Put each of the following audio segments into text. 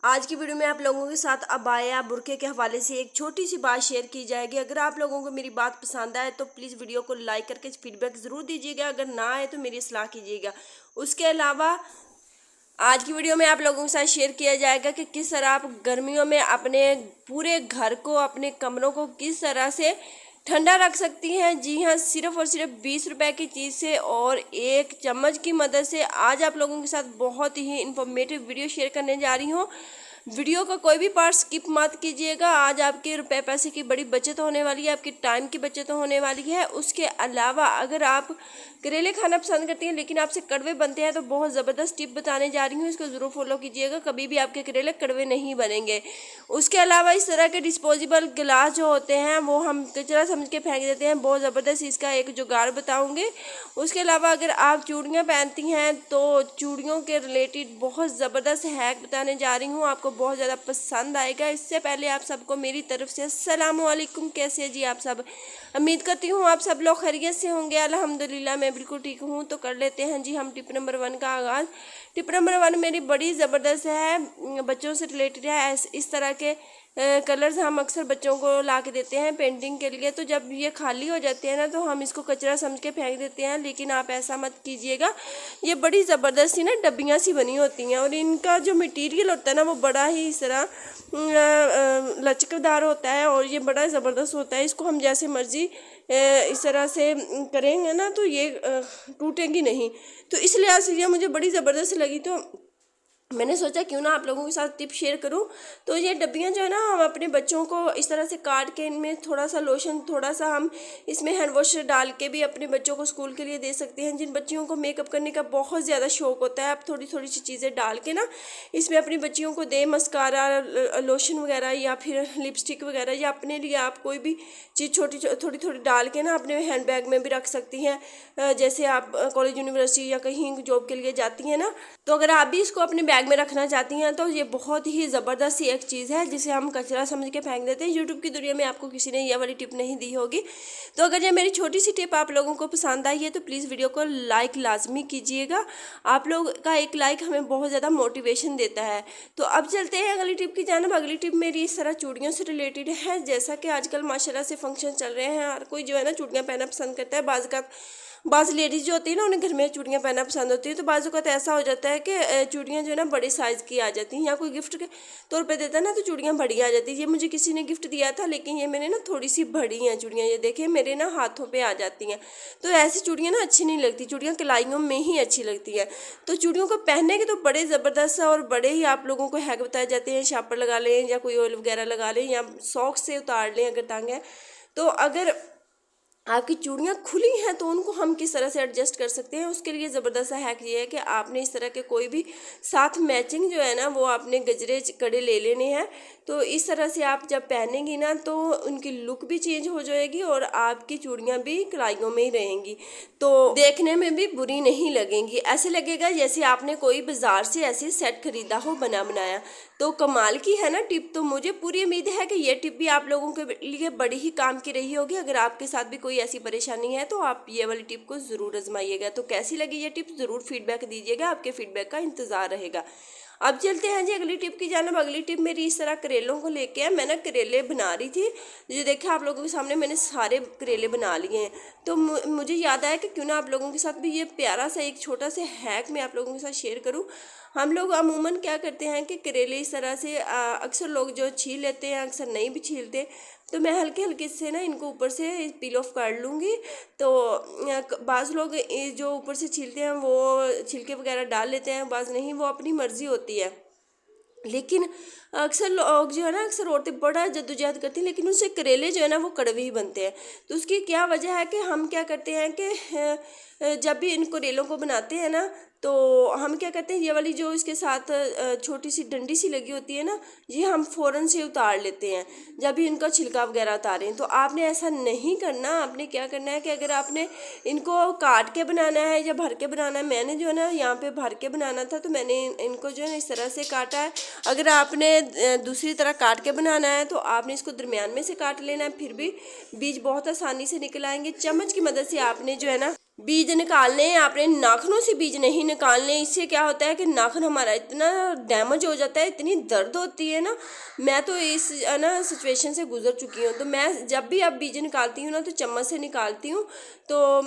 आज की वीडियो में आप लोगों के साथ अबाया बुर्के के हवाले से एक छोटी सी बात शेयर की जाएगी। अगर आप लोगों को मेरी बात पसंद आए तो प्लीज़ वीडियो को लाइक करके फीडबैक ज़रूर दीजिएगा, अगर ना आए तो मेरी सलाह कीजिएगा। उसके अलावा आज की वीडियो में आप लोगों के साथ शेयर किया जाएगा कि किस तरह आप गर्मियों में अपने पूरे घर को, अपने कमरों को किस तरह से ठंडा रख सकती हैं। जी हाँ, सिर्फ और सिर्फ 20 रुपए की चीज़ से और एक चम्मच की मदद से आज आप लोगों के साथ बहुत ही इंफॉर्मेटिव वीडियो शेयर करने जा रही हूँ। वीडियो का कोई भी पार्ट स्किप मत कीजिएगा। आज आपके रुपए पैसे की बड़ी बचत होने वाली है, आपकी टाइम की बचत होने वाली है। उसके अलावा अगर आप करेले खाना पसंद करती हैं लेकिन आपसे कड़वे बनते हैं तो बहुत ज़बरदस्त टिप बताने जा रही हूँ, इसको ज़रूर फॉलो कीजिएगा, कभी भी आपके करेले कड़वे नहीं बनेंगे। उसके अलावा इस तरह के डिस्पोजेबल गिलास जो होते हैं वो हम कचरा समझ के फेंक देते हैं, बहुत ज़बरदस्त इसका एक जुगाड़ बताऊँगी। उसके अलावा अगर आप चूड़ियाँ पहनती हैं तो चूड़ियों के रिलेटेड बहुत ज़बरदस्त हैक बताने जा रही हूँ, आपको बहुत ज़्यादा पसंद आएगा। इससे पहले आप सबको मेरी तरफ से अस्सलाम वालेकुम। कैसे हैं जी आप सब? उम्मीद करती हूँ आप सब लोग खैरियत से होंगे। अल्हम्दुलिल्लाह मैं बिल्कुल ठीक हूँ। तो कर लेते हैं जी हम टिप नंबर 1 का आगाज़। टिप नंबर 1 मेरी बड़ी ज़बरदस्त है, बच्चों से रिलेटेड है। इस तरह के कलर्स हम अक्सर बच्चों को ला के देते हैं पेंटिंग के लिए, तो जब ये खाली हो जाते हैं ना तो हम इसको कचरा समझ के फेंक देते हैं, लेकिन आप ऐसा मत कीजिएगा। ये बड़ी ज़बरदस्त सी ना डब्बियाँ सी बनी होती हैं और इनका जो मटेरियल होता है ना वो बड़ा ही इस तरह लचकदार होता है और ये बड़ा ज़बरदस्त होता है। इसको हम जैसे मर्ज़ी इस तरह से करेंगे ना तो ये टूटेंगी नहीं, तो इस लिहाज से ये मुझे बड़ी ज़बरदस्त लगी, तो मैंने सोचा क्यों ना आप लोगों के साथ टिप शेयर करूं। तो ये डब्बियां जो है ना हम अपने बच्चों को इस तरह से काट के इनमें थोड़ा सा लोशन, थोड़ा सा हम इसमें हैंड वॉश डाल के भी अपने बच्चों को स्कूल के लिए दे सकते हैं। जिन बच्चियों को मेकअप करने का बहुत ज़्यादा शौक होता है, आप थोड़ी थोड़ी सी चीज़ें डाल के ना इसमें अपनी बच्चियों को दे, मस्कारा, लोशन वगैरह या फिर लिपस्टिक वगैरह, या अपने लिए आप कोई भी चीज़ थोड़ी थोड़ी डाल के ना अपने हैंड बैग में भी रख सकती हैं। जैसे आप कॉलेज, यूनिवर्सिटी या कहीं जॉब के लिए जाती हैं ना, तो अगर आप भी इसको अपने बैग में रखना चाहती हैं तो ये बहुत ही ज़बरदस्त सी एक चीज़ है जिसे हम कचरा समझ के फेंक देते हैं। यूट्यूब की दुनिया में आपको किसी ने ये वाली टिप नहीं दी होगी। तो अगर ये मेरी छोटी सी टिप आप लोगों को पसंद आई है तो प्लीज़ वीडियो को लाइक लाजमी कीजिएगा। आप लोग का एक लाइक हमें बहुत ज़्यादा मोटिवेशन देता है। तो अब चलते हैं अगली टिप की जानिब। अगली टिप मेरी इस तरह चूड़ियों से रिलेटेड है। जैसा कि आजकल माशाल्लाह से फंक्शन चल रहे हैं, हर कोई जो है ना चूड़ियाँ पहनना पसंद करता है। बाज़ लेडीज़ जो होती है ना उन्हें घर में चूड़ियाँ पहनना पसंद होती है, तो बाज़ वक़्त ऐसा हो जाता है कि चूड़ियाँ जो है ना बड़े साइज़ की आ जाती हैं, या कोई गिफ्ट के तौर पे देता है ना तो चूड़ियाँ बड़ी आ जाती है। ये मुझे किसी ने गिफ्ट दिया था, लेकिन ये मैंने ना थोड़ी सी बड़ी हैं चूड़ियाँ, ये देखिए मेरे ना हाथों पे आ जाती हैं। तो ऐसी चूड़ियाँ ना अच्छी नहीं लगती, चूड़ियाँ कलाइयों में ही अच्छी लगती है। तो चूड़ियों को पहनने के तो बड़े ज़बरदस्त और बड़े ही आप लोगों को हैक बताए जाते हैं। शापर लगा लें या कोई ऑयल वगैरह लगा लें या सॉक्स से उतार लें अगर तंग है। तो अगर आपकी चूड़ियाँ खुली हैं तो उनको हम किस तरह से एडजस्ट कर सकते हैं, उसके लिए ज़बरदस्त हैक ये है कि आपने इस तरह के कोई भी साथ मैचिंग जो है ना वो आपने गजरे कड़े ले लेने हैं। तो इस तरह से आप जब पहनेंगी ना तो उनकी लुक भी चेंज हो जाएगी और आपकी चूड़ियाँ भी कलाइयों में ही रहेंगी, तो देखने में भी बुरी नहीं लगेंगी। ऐसे लगेगा जैसे आपने कोई बाज़ार से ऐसे सेट खरीदा हो बना बनाया। तो कमाल की है ना टिप। तो मुझे पूरी उम्मीद है कि ये टिप भी आप लोगों के लिए बड़ी ही काम की रही होगी। अगर आपके साथ भी कोई ऐसी परेशानी है तो आप ये वाली टिप को ज़रूर आजमाइएगा। तो कैसी लगी ये टिप ज़रूर फीडबैक दीजिएगा, आपके फीडबैक का इंतज़ार रहेगा। अब चलते हैं जी अगली टिप की जानिब। अगली टिप मेरी इस तरह करेलों को लेके है। मैं ना करेले बना रही थी, जो देखा आप लोगों के सामने मैंने सारे करेले बना लिए हैं। तो मुझे याद आया कि क्यों ना आप लोगों के साथ भी ये प्यारा सा एक छोटा सा हैक मैं आप लोगों के साथ शेयर करूं। हम लोग अमूमन क्या करते हैं कि करेले इस तरह से अक्सर लोग जो छील लेते हैं, अक्सर नहीं भी छीलते, तो मैं हल्के हल्के से ना इनको ऊपर से पील ऑफ कर लूँगी। तो बाज़ लोग जो ऊपर से छीलते हैं वो छिलके वगैरह डाल लेते हैं, बाज़ नहीं, वो अपनी मर्ज़ी होती है। लेकिन अक्सर लोग जो है ना, अक्सर औरतें बड़ा जद्दोजहद करती हैं लेकिन उससे करेले जो है ना वो कड़वे ही बनते हैं। तो उसकी क्या वजह है कि हम क्या करते हैं कि जब भी इन करेलों को बनाते हैं ना तो हम क्या करते हैं, ये वाली जो इसके साथ छोटी सी डंडी सी लगी होती है ना, ये हम फ़ौरन से उतार लेते हैं जब भी इनका छिलका वगैरह उतारें। तो आपने ऐसा नहीं करना। आपने क्या करना है कि अगर आपने इनको काट के बनाना है या भर के बनाना है, मैंने जो है ना यहाँ पे भर के बनाना था तो मैंने इनको जो है ना इस तरह से काटा है। अगर आपने दूसरी तरह काट के बनाना है तो आपने इसको दरमियान में से काट लेना है, फिर भी बीज बहुत आसानी से निकल आएंगे। चम्मच की मदद से आपने जो है ना बीज निकालने हैं, आपने नाखूनों से बीज नहीं निकालने। इससे क्या होता है कि नाखून हमारा इतना डैमेज हो जाता है, इतनी दर्द होती है ना। मैं तो इस ना सिचुएशन से गुजर चुकी हूँ। तो मैं जब भी अब बीज निकालती हूँ ना तो चम्मच से निकालती हूँ। तो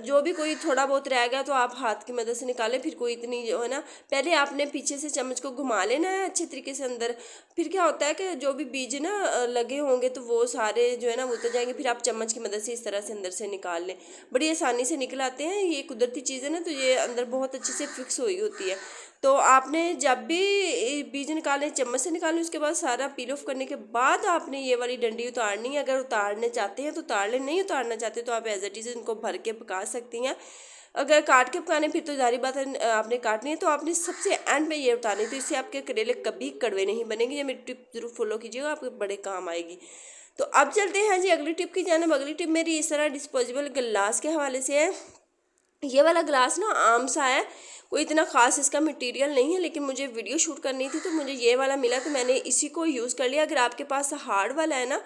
जो भी कोई थोड़ा बहुत रह गया तो आप हाथ की मदद से निकालें। फिर कोई इतनी जो है ना, पहले आपने पीछे से चम्मच को घुमा लेना है अच्छे तरीके से अंदर। फिर क्या होता है कि जो भी बीज ना लगे होंगे तो वो सारे जो है ना वो उतर जाएंगे। फिर आप चम्मच की मदद से इस तरह से अंदर से निकाल लें, बड़ी आसानी से निकल आते हैं। ये कुदरती चीज़ है ना, तो ये अंदर बहुत अच्छे से फिक्स हुई होती है। तो आपने जब भी बीज निकालें चम्मच से निकालें, उसके बाद सारा पील ऑफ करने के बाद आपने ये वाली डंडी उतारनी है। अगर उतारने चाहते हैं तो उतार लें, नहीं उतारना चाहते तो आप एज इट इज़ इनको भर के पका सकती हैं। अगर काट के पकाने फिर तो जारी बात है, आपने काटनी है तो आपने सबसे एंड में ये उतारनी, तो इससे आपके करेले कभी कड़वे नहीं बनेंगे। ये मेरी टिप जरूर फॉलो कीजिएगा, आपके बड़े काम आएगी। तो अब चलते हैं जी अगली टिप की जानिब। अगली टिप मेरी इस तरह डिस्पोजेबल गिलास के हवाले से है। ये वाला ग्लास ना आम सा है, कोई इतना ख़ास इसका मटेरियल नहीं है, लेकिन मुझे वीडियो शूट करनी थी तो मुझे ये वाला मिला तो मैंने इसी को यूज़ कर लिया। अगर आपके पास हार्ड वाला है ना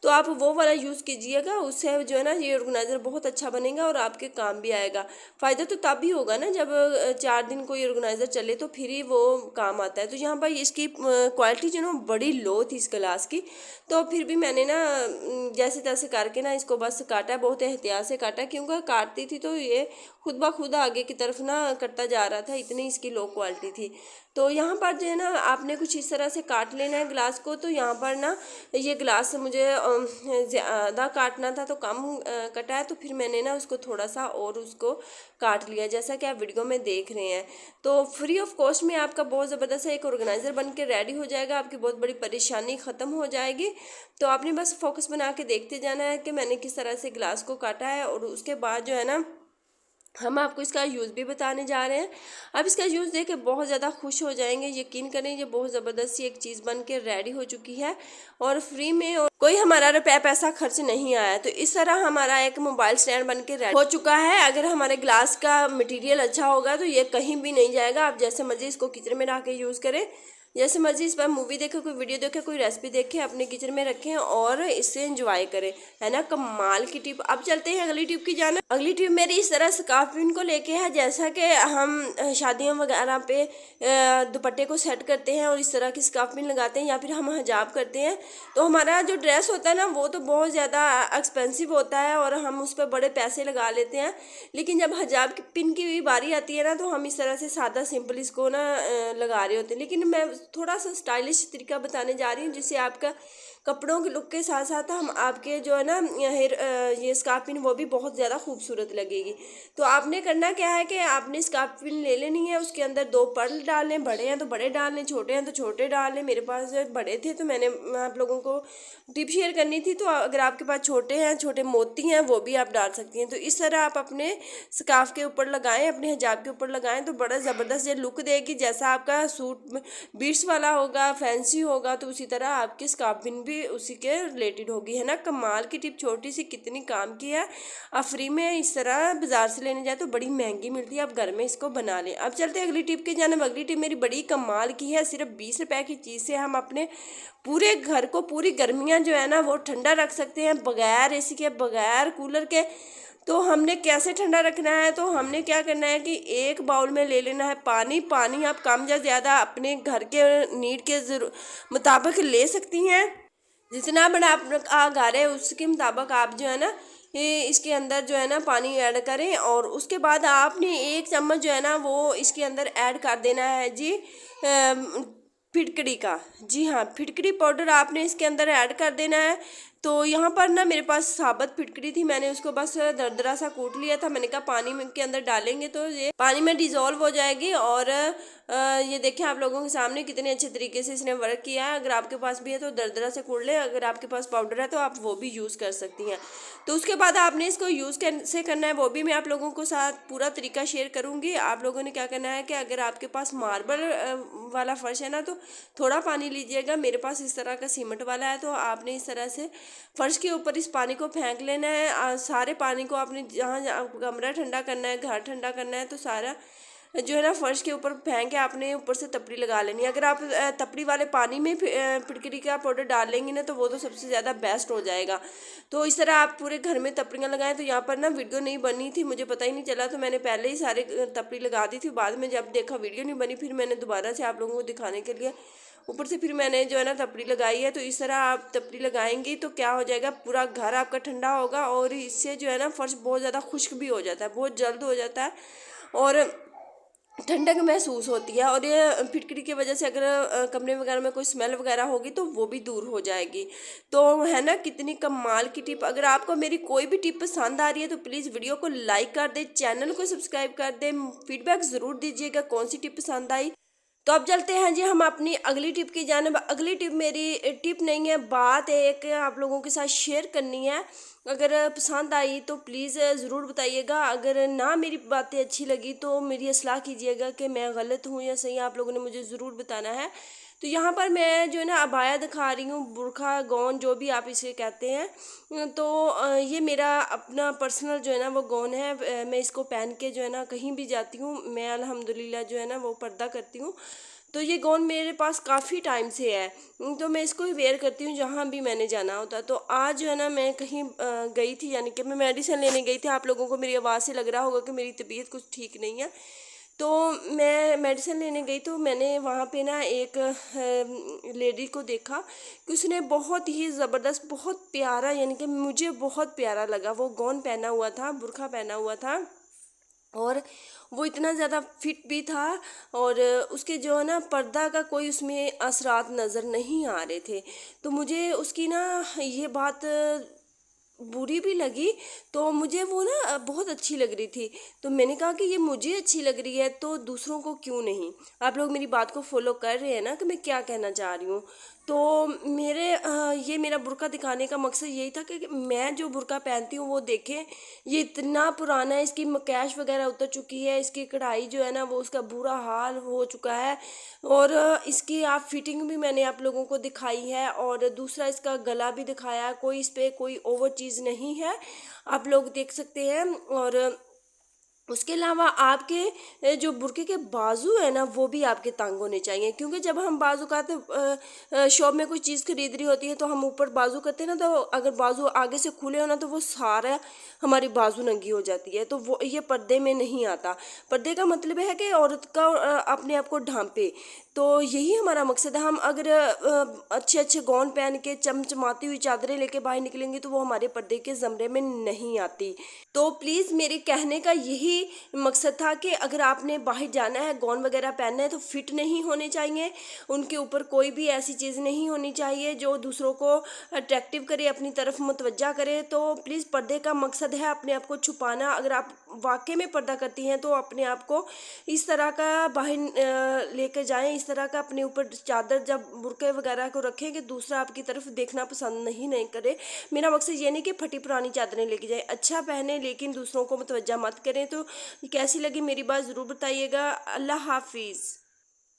तो आप वो वाला यूज़ कीजिएगा, उससे जो है ना ये ऑर्गेनाइज़र बहुत अच्छा बनेगा और आपके काम भी आएगा। फ़ायदा तो तब भी होगा ना जब 4 दिन कोई ऑर्गेनाइज़र चले तो फिर ही वो काम आता है। तो यहाँ पर इसकी क्वालिटी जो ना बड़ी लो थी इस गिलास की, तो फिर भी मैंने ना जैसे तैसे करके ना इसको बस काटा है, बहुत एहतियात से काटा, क्योंकि काटती थी तो ये खुद ब खुद आगे की तरफ ना कटता जा रहा था, इतनी इसकी लो क्वालिटी थी। तो यहाँ पर जो है ना आपने कुछ इस तरह से काट लेना है ग्लास को। तो यहाँ पर ना ये ग्लास मुझे ज़्यादा काटना था तो कम कटा है, तो फिर मैंने ना उसको थोड़ा सा और उसको काट लिया, जैसा कि आप वीडियो में देख रहे हैं। तो फ्री ऑफ कॉस्ट में आपका बहुत ज़बरदस्त एक ऑर्गेनाइज़र बन के रेडी हो जाएगा, आपकी बहुत बड़ी परेशानी ख़त्म हो जाएगी। तो आपने बस फोकस बना के देखते जाना है कि मैंने किस तरह से ग्लास को काटा है। और उसके बाद जो है ना हम आपको इसका यूज़ भी बताने जा रहे हैं। अब इसका यूज़ देख के बहुत ज़्यादा खुश हो जाएंगे, यकीन करें ये बहुत ज़बरदस्त सी एक चीज़ बन के रेडी हो चुकी है और फ्री में, और कोई हमारा रुपया पैसा खर्च नहीं आया। तो इस तरह हमारा एक मोबाइल स्टैंड बन के रेडी हो चुका है। अगर हमारे ग्लास का मटेरियल अच्छा होगा तो ये कहीं भी नहीं जाएगा। आप जैसे मर्जी इसको किचन में रख के यूज़ करें, जैसे मर्जी इस पर मूवी देखें, कोई वीडियो देखें, कोई रेसिपी देखें, अपने किचन में रखें और इससे एंजॉय करें, है ना। कमाल की टिप। अब चलते हैं अगली टिप की जाना। अगली टिप मेरी इस तरह स्कार्फ पिन को लेके है। जैसा कि हम शादियों वगैरह पे दुपट्टे को सेट करते हैं और इस तरह की स्कार्फ पिन लगाते हैं, या फिर हम हिजाब करते हैं, तो हमारा जो ड्रेस होता है ना वो तो बहुत ज़्यादा एक्सपेंसिव होता है और हम उस पर बड़े पैसे लगा लेते हैं। लेकिन जब हिजाब की पिन की बारी आती है ना तो हम इस तरह से सादा सिंपल इसको ना लगा रहे होते हैं। लेकिन मैं थोड़ा सा स्टाइलिश तरीका बताने जा रही हूँ जिससे आपका कपड़ों के लुक के साथ साथ हम आपके जो है ना ये स्कार्फ पिन वो भी बहुत ज़्यादा खूबसूरत लगेगी। तो आपने करना क्या है कि आपने स्कार्फ पिन ले लेनी है, उसके अंदर 2 पर्ल डाल लें, बड़े हैं तो बड़े डाल लें, छोटे हैं तो छोटे डाल लें। मेरे पास बड़े थे तो मैंने आप लोगों को टिप शेयर करनी थी। तो अगर आपके पास छोटे हैं, छोटे मोती हैं, वो भी आप डाल सकती हैं। तो इस तरह आप अपने स्कार्फ के ऊपर लगाएं, अपने हिजाब के ऊपर लगाएं तो बड़ा ज़बरदस्त ये लुक देगी। जैसा आपका सूट बीट्स वाला होगा, फैंसी होगा, तो उसी तरह आपकी स्कार्फ पिन भी उसी के रिलेटेड होगी, है ना। कमाल की टिप, छोटी सी कितनी काम की है। आप फ्री में इस तरह बाजार से लेने जाए तो बड़ी महंगी मिलती है, आप घर में इसको बना लें। अब चलते हैं अगली टिप की जानिब। अगली टिप मेरी बड़ी कमाल की है। सिर्फ 20 रुपए की चीज़ से हम अपने पूरे घर को पूरी गर्मियाँ जो है ना वो ठंडा रख सकते हैं, बगैर एसी के, बगैर कूलर के। तो हमने कैसे ठंडा रखना है, तो हमने क्या करना है कि एक बाउल में ले लेना है पानी। पानी आप कम या ज़्यादा अपने घर के नीड के मुताबिक ले सकती हैं, जितना बड़ा आपका घर है उसके मुताबिक आप जो है ना ये इसके अंदर जो है ना पानी ऐड करें। और उसके बाद आपने 1 चम्मच जो है ना वो इसके अंदर ऐड कर देना है जी फिटकरी का। जी हाँ, फिटकरी पाउडर आपने इसके अंदर ऐड कर देना है। तो यहाँ पर ना मेरे पास साबुत फिटकरी थी, मैंने उसको बस दरदरा सा कूट लिया था। मैंने कहा पानी में के अंदर डालेंगे तो ये पानी में डिज़ोल्व हो जाएगी। और ये देखें आप लोगों के सामने कितने अच्छे तरीके से इसने वर्क किया है। अगर आपके पास भी है तो दरदरा से कूट लें, अगर आपके पास पाउडर है तो आप वो भी यूज़ कर सकती हैं। तो उसके बाद आपने इसको यूज़ कैसे करना है वो भी मैं आप लोगों को साथ पूरा तरीका शेयर करूँगी। आप लोगों ने क्या करना है कि अगर आपके पास मार्बल वाला फर्श है ना तो थोड़ा पानी लीजिएगा। मेरे पास इस तरह का सीमेंट वाला है, तो आपने इस तरह से फर्श के ऊपर इस पानी को फेंक लेना है। सारे पानी को आपने जहाँ कमरा ठंडा करना है, घर ठंडा करना है, तो सारा जो है ना फर्श के ऊपर फेंक के आपने ऊपर से तपड़ी लगा लेनी है। अगर आप तपड़ी वाले पानी में फिटकरी का पाउडर डाल लेंगी ना तो वो तो सबसे ज़्यादा बेस्ट हो जाएगा। तो इस तरह आप पूरे घर में तपड़ियाँ लगाएं। तो यहाँ पर ना वीडियो नहीं बनी थी, मुझे पता ही नहीं चला, तो मैंने पहले ही सारे तपड़ी लगा दी थी। बाद में जब देखा वीडियो नहीं बनी, फिर मैंने दोबारा से आप लोगों को दिखाने के लिए ऊपर से फिर मैंने जो है ना तपड़ी लगाई है। तो इस तरह आप तपड़ी लगाएंगी तो क्या हो जाएगा, पूरा घर आपका ठंडा होगा और इससे जो है ना फर्श बहुत ज़्यादा खुश्क भी हो जाता है, बहुत जल्द हो जाता है और ठंडक महसूस होती है। और ये फिटकरी की वजह से अगर कमरे वगैरह में कोई स्मेल वगैरह होगी तो वो भी दूर हो जाएगी। तो है ना कितनी कमाल की टिप। अगर आपको मेरी कोई भी टिप पसंद आ रही है तो प्लीज़ वीडियो को लाइक कर दें, चैनल को सब्सक्राइब कर दें, फीडबैक ज़रूर दीजिएगा कौन सी टिप पसंद आई। तो अब चलते हैं जी हम अपनी अगली टिप की जानिब। अगली टिप मेरी टिप नहीं है, बात है एक आप लोगों के साथ शेयर करनी है। अगर पसंद आई तो प्लीज़ ज़रूर बताइएगा। अगर ना मेरी बातें अच्छी लगी तो मेरी इस्लाह कीजिएगा कि मैं गलत हूँ या सही, आप लोगों ने मुझे ज़रूर बताना है। तो यहाँ पर मैं जो है ना अबाया दिखा रही हूँ, बुरखा गौन जो भी आप इसे कहते हैं। तो ये मेरा अपना पर्सनल जो है ना वो गौन है। मैं इसको पहन के जो है ना कहीं भी जाती हूँ, मैं अल्हम्दुलिल्लाह जो है ना वो पर्दा करती हूँ। तो ये गौन मेरे पास काफ़ी टाइम से है, तो मैं इसको ही वेयर करती हूँ जहाँ भी मैंने जाना होता। तो आज जो है ना मैं कहीं गई थी, यानी कि मैं मेडिसिन लेने गई थी। आप लोगों को मेरी आवाज़ से लग रहा होगा कि मेरी तबीयत कुछ ठीक नहीं है। तो मैं मेडिसिन लेने गई तो मैंने वहाँ पे ना एक लेडी को देखा कि उसने बहुत ही ज़बरदस्त, बहुत प्यारा, यानी कि मुझे बहुत प्यारा लगा, वो गौन पहना हुआ था, बुर्का पहना हुआ था और वो इतना ज़्यादा फिट भी था और उसके जो है ना पर्दा का कोई उसमें असरात नज़र नहीं आ रहे थे। तो मुझे उसकी ना ये बात बुरी भी लगी, तो मुझे वो ना बहुत अच्छी लग रही थी। तो मैंने कहा कि ये मुझे अच्छी लग रही है तो दूसरों को क्यों नहीं। आप लोग मेरी बात को फॉलो कर रहे हैं ना कि मैं क्या कहना चाह रही हूँ। तो ये मेरा बुर्का दिखाने का मकसद यही था कि मैं जो बुर्का पहनती हूँ वो देखें। ये इतना पुराना है, इसकी मकैश वगैरह उतर चुकी है, इसकी कढ़ाई जो है ना वो उसका बुरा हाल हो चुका है और इसकी आप फिटिंग भी मैंने आप लोगों को दिखाई है और दूसरा इसका गला भी दिखाया। कोई इस पर कोई ओवर चीज़ नहीं है, आप लोग देख सकते हैं। और उसके अलावा आपके जो बुर्के के बाजू है ना वो भी आपके तंग होने चाहिए, क्योंकि जब हम बाजू का शॉप में कोई चीज़ खरीद रही होती है तो हम ऊपर बाजू करते हैं ना, तो अगर बाजू आगे से खुले हो ना तो वो सारा हमारी बाजू नंगी हो जाती है। तो वो ये पर्दे में नहीं आता। पर्दे का मतलब है कि औरत का अपने आप को ढांपे। तो यही हमारा मकसद है। हम अगर अच्छे अच्छे गौन पहन के चमचमाती हुई चादरें लेके बाहर निकलेंगे तो वो हमारे पर्दे के ज़मरे में नहीं आती। तो प्लीज़ मेरे कहने का यही मकसद था कि अगर आपने बाहर जाना है, गौन वगैरह पहनना है तो फिट नहीं होने चाहिए, उनके ऊपर कोई भी ऐसी चीज़ नहीं होनी चाहिए जो दूसरों को अट्रैक्टिव करे, अपनी तरफ मुतवज्जा करे। तो प्लीज़ पर्दे का मकसद है अपने आप को छुपाना। अगर आप वाकई में पर्दा करती हैं तो अपने आप को इस तरह का बाहर लेकर जाएं, इस तरह का अपने ऊपर चादर जब बुर्के वगैरह को रखें कि दूसरा आपकी तरफ देखना पसंद नहीं करे। मेरा मकसद ये नहीं कि फटी पुरानी चादरें लेके जाएं, अच्छा पहने लेकिन दूसरों को मुतवज्जा मत करें। तो कैसी लगी मेरी बात ज़रूर बताइएगा। अल्लाह हाफिज़।